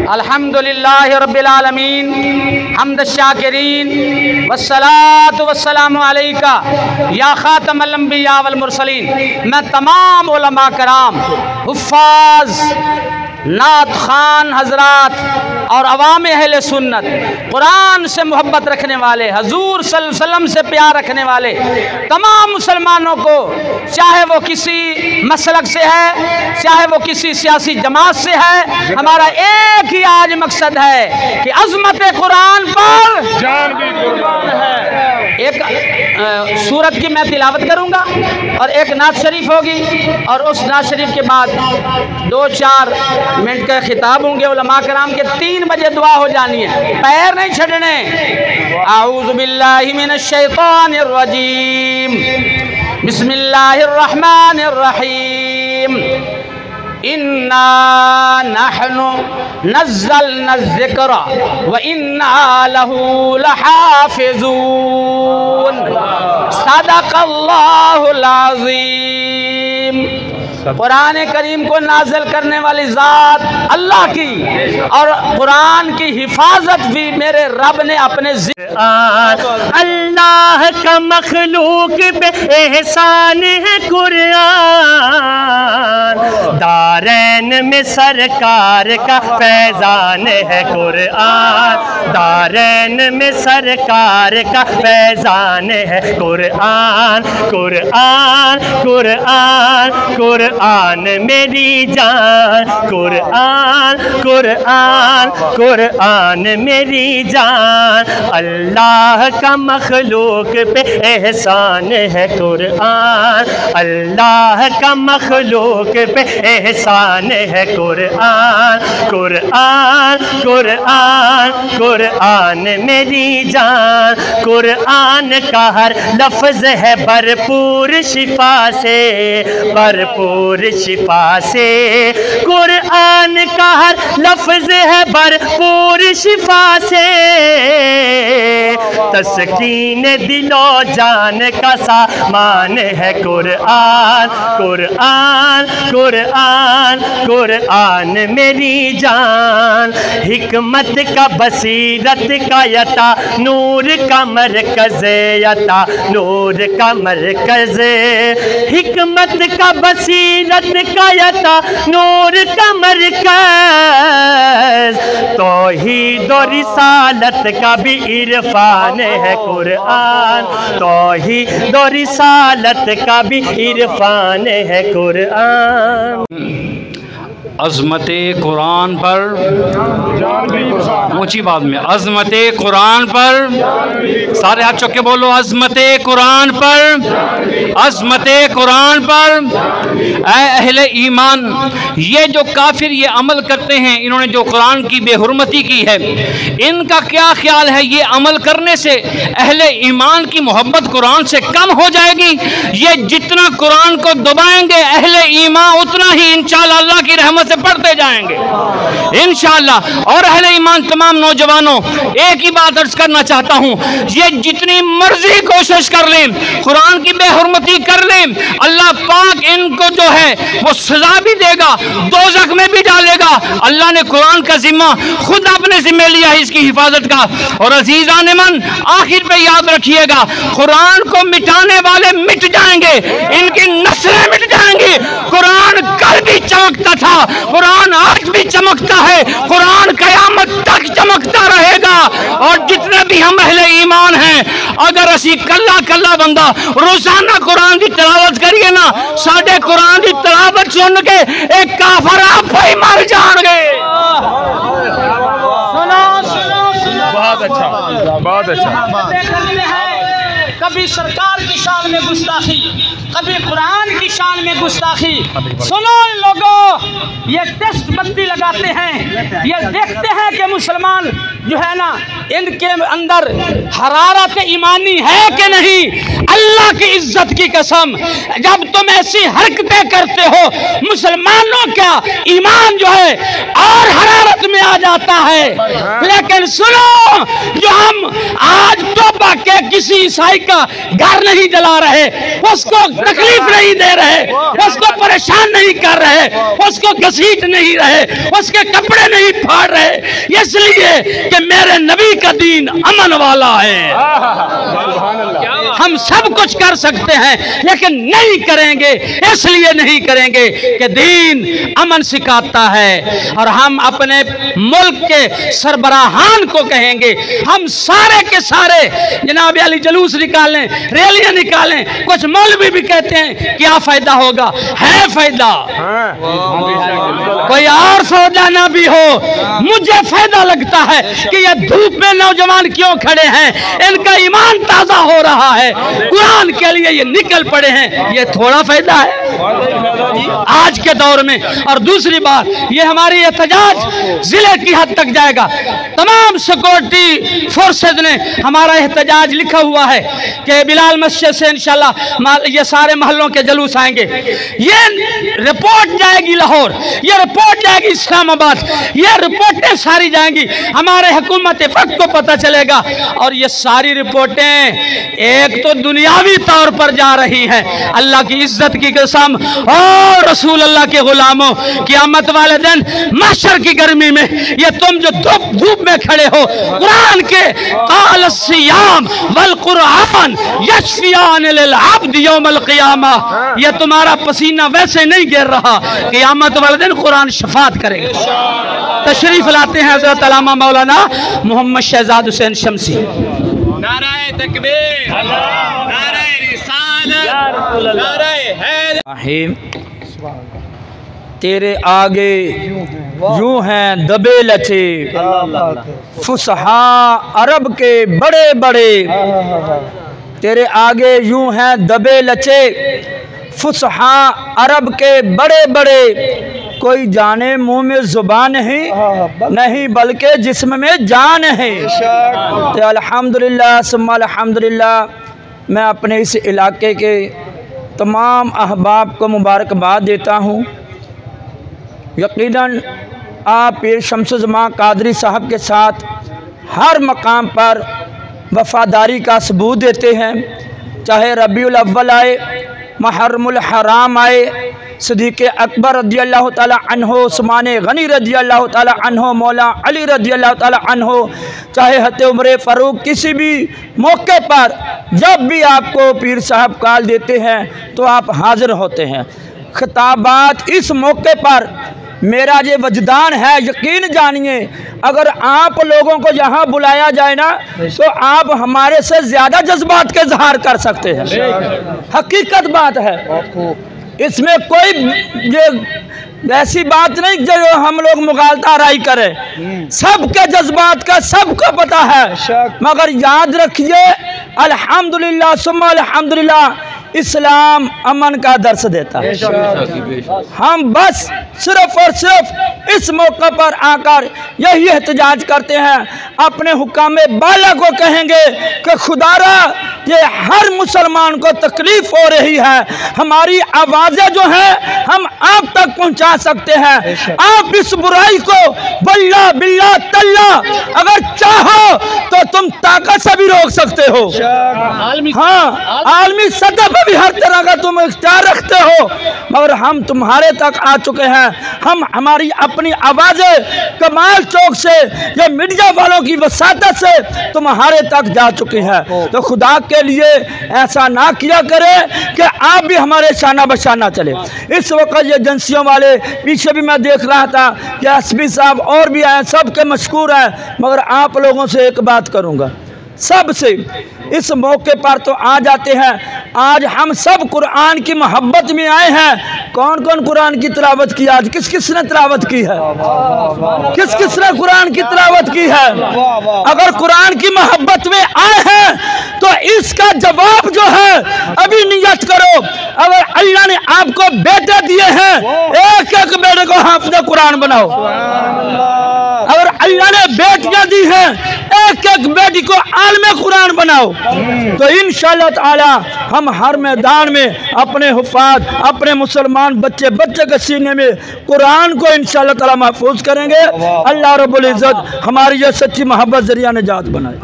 अल्हम्दुलिल्लाहि रब्बिल आलमीन हम्द शाकिरीन वस्सलातु वस्सलामु अलैका या खातमल अंबिया वल मुरसलीन। मैं तमाम उलमा कराम, हुफ्फाज, नात खान हजरात और अवाम अहले सुन्नत, कुरान से मोहब्बत रखने वाले, हजूर सल्लल्लाहु अलैहि वसल्लम से प्यार रखने वाले तमाम मुसलमानों को, चाहे वो किसी मसलक से है, चाहे वो किसी सियासी जमात से है, हमारा एक ही आज मकसद है कि अज़मत कुरान पर जान भी कुर्बान है। एक सूरत की मैं तिलावत करूँगा और एक नात शरीफ होगी और उस नात शरीफ के बाद 2-4 मिनट का खिताब होंगे उलमा कराम के। 3 बजे दुआ हो जानी है, पैर नहीं छड़ने। आऊज़ु बिल्लाहि मिनश शैतानिर रजीम, बिस्मिल्लाहिर रहमानिर रहीम। इन्ना नहनु नज़्ज़लना ज़िक्रा व इन्ना लहू लहाफ़िज़ून। सदक़ल्लाहुल अज़ीम। कुरान करीम को नाज़िल करने वाली ज़ात अल्लाह की और कुरान की हिफाजत भी मेरे रब ने अपने अल्लाह का मखलूक पे एहसान है कुरान, दारैन में सरकार का फैज़ान है कुरान, दारैन में सरकार का फैज़ान है कुरान। कुरान कुरान कुरान मेरी जान, कुरान कुरान कुरान मेरी जान। अल्लाह का मखलूक पे एहसान है कुरान, अल्लाह का मखलूक पे एहसान है कुरान। कुरान कुरान कुरान मेरी जान। कुरान का हर लफ्ज़ है भरपूर शिफा से, भरपूर शिफा से। कुरान का हर लफ्ज़ है भरपूर शिफा से। तस्कीन दिलो जान का सामान है कुरान। कुरान कुरान कुरान मेरी जान। हिकमत का बसीरत का यता, नूर का मरकज़ यता, नूर का मरकज़। हिकमत का बसीरत का यता, नूर का मरकज़। तौहीद और रिसालत का भी इरफान है कुरान, तौहीद और रिसालत का भी इरफान है कुरान। अज़मत कुरान पर, ऊंची बात में, अज़मत कुरान पर, सारे हाथ चौके बोलो, अज़मत कुरान पर, अज़मत कुरान पर। ऐ अहले ईमान, ये जो काफिर ये अमल करते हैं, इन्होंने जो कुरान की बेहुरमती की है, इनका क्या ख्याल है? ये अमल करने से अहले ईमान की मोहब्बत कुरान से कम हो जाएगी? ये जितना कुरान को दबाएंगे अहले ईमान उतना ही इंशाअल्लाह अल्लाह की रहमत से पढ़ते जाएंगे इंशाअल्लाह। और अहले ईमान तमाम नौजवानों, एक ही बात अर्ज करना चाहता हूँ, ये जितनी मर्जी कोशिश कर लें, कुरान की बेहुरमती कर लें, अल्लाह पाक इनको जो है वो सजा भी देगा, दोज़ख में भी डालेगा। अल्लाह ने कुरान का जिम्मा खुद अपने जिम्मे लिया है इसकी हिफाजत का। और अजीज़ान मन, आखिर पे याद रखिएगा, कुरान को मिटाने वाले मिट जाएंगे, इनकी नस्लें मिट जाएंगी। कुरान कल भी चमकता था, कुरान आज भी चमकता है, कुरान क़यामत तक चमकता रहेगा। और जितने भी हम अहले ईमान हैं, अगर असी कल्ला कल्ला बंदा रोजाना कुरान की तिलावत करिए ना, साढ़े कुरान की तिलावत सुन के एक काफिर आप ही मर जाएंगे। बहुत अच्छा, बहुत अच्छा। कभी सरकार की शान में गुस्ताखी, कभी कुरान की शान में गुस्ताखी। सुनो लोगों, ये टेस्ट बत्ती लगाते हैं, ये देखते हैं कि मुसलमान जो है ना, इनके अंदर हरारत ईमानी है कि नहीं। अल्लाह की इज्जत की कसम, जब तुम ऐसी हरकतें करते हो, मुसलमानों का ईमान जो है और हरारत में आ जाता है। लेकिन सुनो, जो हम आज तौबा के किसी ईसाई का घर नहीं जला रहे, उसको तकलीफ नहीं दे रहे, उसको परेशान नहीं कर रहे, उसको घसीट नहीं रहे, उसके कपड़े नहीं फाड़ रहे, इसलिए कि मेरे नबी का दीन अमन वाला है। हम सब कुछ कर सकते हैं लेकिन नहीं करेंगे, इसलिए नहीं करेंगे कि दीन अमन सिखाता है। और हम अपने मुल्क के सरबराहान को कहेंगे, हम सारे के सारे जनाब अली जुलूस निकालें, रैलियां निकालें। कुछ मौलवी भी कहते हैं क्या फायदा होगा, है फायदा, कोई और सौदा ना भी हो, मुझे फायदा लगता है कि ये धूप में नौजवान क्यों खड़े हैं, इनका ईमान ताजा हो रहा है, कुरान के लिए ये निकल पड़े हैं, ये थोड़ा फायदा है आज के दौर में। और दूसरी बात, ये हमारी एहतजाज जिले की हद तक जाएगा। तमाम सिक्योरिटी फोर्सेज ने हमारा एहतजाज लिखा हुआ है कि बिलाल मस्जिद से इंशाल्लाह ये सारे महलों के जुलूस आएंगे। ये रिपोर्ट जाएगी लाहौर, ये रिपोर्ट जाएगी इस्लामाबाद, ये रिपोर्टें सारी जाएंगी, हमारे हुकूमत वक्त को पता चलेगा। और ये सारी रिपोर्टें एक तो दुनियावी तौर पर जा रही हैं, अल्लाह की इज्जत की कसम और रसूल अल्लाह के गुलामों, क़यामत वाले दिन महशर की गर्मी में ये तुम जो धूप में खड़े हो, कुरान के क़ाल सियाम वल कुरान यशफियान लिल अब्द यौमल क़ियामा, ये तुम्हारा पसीना वैसे नहीं गिर रहा, क़यामत वाले दिन कुरान शफात करेगा। तशरीफ लाते हैं हज़रत अल्लामा मौलाना मोहम्मद शहजाद हुसैन शमसी। नाराए तकबीर, नाराए रिसालत, नाराए हैदर। तेरे आगे यूं हैं दबे लचे फुसहा अरब के बड़े बड़े, तेरे आगे यूं हैं दबे लचे फुसहा अरब के बड़े बड़े, कोई जाने मुंह में जुबान है नहीं बल्कि जिस्म में जान है। तो अल्हम्दुलिल्लाह सुम्मा अल्हम्दुलिल्लाह, मैं अपने इस इलाके के तमाम अहबाब को मुबारकबाद देता हूँ। यकीनन आप पीर शम्सुल ज़मां कादरी साहब के साथ हर मकाम पर वफ़ादारी का सबूत देते हैं, चाहे रबीउल अव्वल आए, मुहर्रमुल हराम आए, सिद्दीक़ अकबर रज़ी अल्लाह ताला अन्हो, उस्मान गनी रज़ी अल्लाह ताला अन्हो, मौला अली रज़ी अल्लाह ताला अन्हो, चाहे हज़रत उमर फ़ारूक, किसी भी मौके पर जब भी आपको पीर साहब कॉल देते हैं तो आप हाज़िर होते हैं। खिताबात इस मौके पर मेरा ये वजदान है, यकीन जानिए अगर आप लोगों को यहाँ बुलाया जाए ना तो आप हमारे से ज़्यादा जज्बात के इज़हार कर सकते हैं। हकीकत बात है, इसमें कोई ये ऐसी बात नहीं जो हम लोग मुगालता राई करें, सबके जज्बात का सबको पता है। मगर याद रखिए अल्हम्दुलिल्लाह सुम्मा अल्हम्दुलिल्लाह, इस्लाम अमन का दर्स देता है। हम बस सिर्फ और सिर्फ इस मौके पर आकर यही एहतजाज करते हैं, अपने हुकामे बाला को कहेंगे कि खुदारा ये हर मुसलमान को तकलीफ हो रही है, हमारी आवाज़ें जो हैं हम आप तक पहुंचा सकते हैं। आप इस बुराई को बल्ला बिल्ला तल्ला अगर चाहो तो तुम ताकत से भी रोक सकते हो। हाँ, आलमी सतह पर भी हर तरह का तुम इख्तियार रखते हो, मगर हम तुम्हारे तक आ चुके हैं। हम हमारी अपनी आवाज़ें कमाल चौक से या मीडिया वालों की वसातत से तुम्हारे तक जा चुकी है। तो खुदा के लिए ऐसा ना किया करें कि आप भी हमारे शाना बशाना चले। इस वक्त ये एजेंसियों वाले पीछे भी मैं देख रहा था कि एसपी साहब और भी आए, सबके मशकूर हैं, मगर आप लोगों से एक बात करूँगा, सबसे इस मौके पर तो आ जाते हैं, आज हम सब कुरान की मोहब्बत में आए हैं। कौन कौन कुरान की तिलावत की, आज किस किस ने तिलावत की है, किस किस ने कुरान की तिलावत की है? अगर कुरान की मोहब्बत में आए हैं तो इसका जवाब जो है अभी नियत करो। अगर अल्लाह ने आपको बेटे दिए हैं, एक एक बेटे को हाफिज़ कुरान बनाओ। अगर अल्लाह ने बेटियां दी हैं, एक एक बेटी को आलिम कुरान बनाओ। तो इंशाअल्लाह ताला हम हर मैदान में अपने हुफ़ाज़, अपने मुसलमान बच्चे बच्चे के सीने में कुरान को इंशाअल्लाह ताला महफूज करेंगे। अल्लाह रब्बुल इज़्ज़त हमारी ये सच्ची मोहब्बत जरिया निजात बनाए।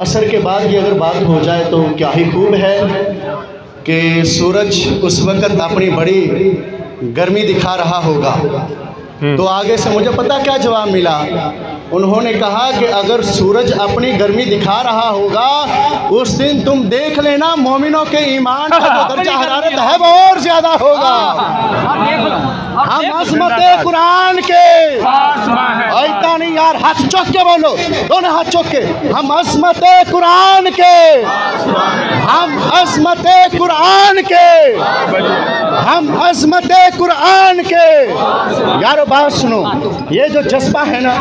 असर के बाद की अगर बात हो जाए तो क्या ही खूब है कि सूरज उस वक़्त अपनी बड़ी गर्मी दिखा रहा होगा। तो आगे से मुझे पता क्या जवाब मिला, उन्होंने कहा कि अगर सूरज अपनी गर्मी दिखा रहा होगा उस दिन तुम देख लेना मोमिनों के ईमान का जो दर्जा हरारत है वो और ज्यादा होगा। हम अज़मत कुरान के ऐसा नहीं यार, हाथ चौक के बोलो, दोनों हाथ चौक के, हम अज़मत कुरान के, हम अज़मत कुरान के, हम अज़मत कुरान के। यार बात सुनो, ये जो जज्बा है ना,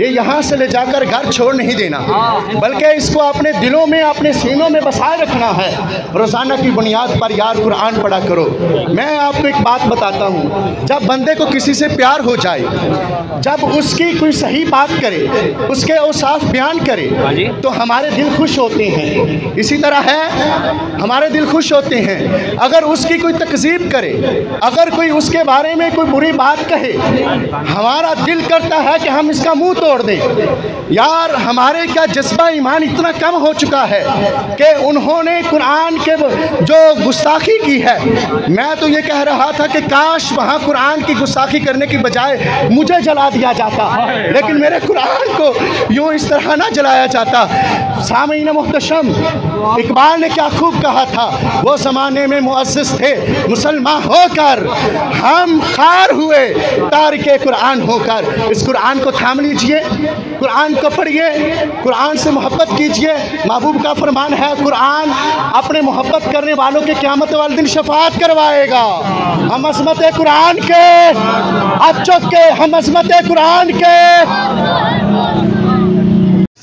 ये यहाँ से ले जाकर घर छोड़ नहीं देना, बल्कि इसको अपने दिलों में, अपने सीनों में बसाए रखना है। रोज़ाना की बुनियाद पर यार कुरान पढ़ा करो। मैं आपको एक बात बताता हूँ, जब बंदे को किसी से प्यार हो जाए, जब उसकी कोई सही बात करे, उसके औसाफ बयान करे, तो हमारे दिल खुश होते हैं। इसी तरह है, हमारे दिल खुश होते हैं। अगर उसकी कोई तकज़ीब करे, अगर कोई उसके बारे में कोई बुरी बात कहे, हमारा दिल करता है कि हम इसका मुंह तोड़ दें। यार हमारे क्या जज्बा ईमान इतना कम हो चुका है कि उन्होंने कुरान के जो गुस्ताखी की है, मैं तो ये कह रहा था कि काश वहाँ कुरान की गुस्ताखी करने की बजाय मुझे जला दिया जाता, लेकिन मेरे कुरान को यूँ इस तरह ना जलाया जाता। सामीन मुहतशम, इकबाल ने क्या खूब कहा था, वो ज़माने में मुअज़्ज़िज़ थे मुसलमान होकर, हम खार हुए तारिके कुरान होकर। इस कुरान को थाम लीजिए, कुरान को पढ़िए, कुरान से मोहब्बत कीजिए। महबूब का फरमान है, कुरान अपने मोहब्बत करने वालों के क़यामत वाले दिन शफाअत करवाएगा। हम अज़मत कुरान के, अच्छों के, हम अज़मत कुरान के,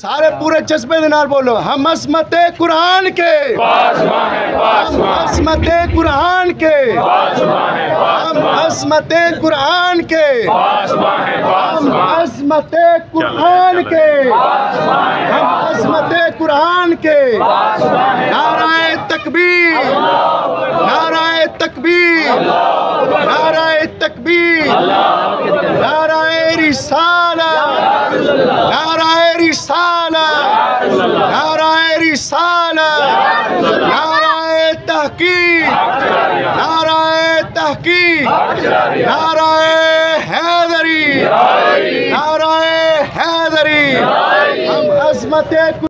सारे पूरे जज्बे दिनार बोलो, हम अज़मत कुरान के, हम अज़मत कुरान के, हम अज़मत कुरान के, हम अज़मत कुरान के, हम अज़मत कुरान के। नाराए तकबीर, नाराए तकबीर, नाराए तकबीर, नाराए रिसालत, नाराए रिसालत, नाराए रिसालत, नाराए तहकीक, नाराए तहकीक, नाराए हैदरी, नाराए हैदरी। हम अज़मत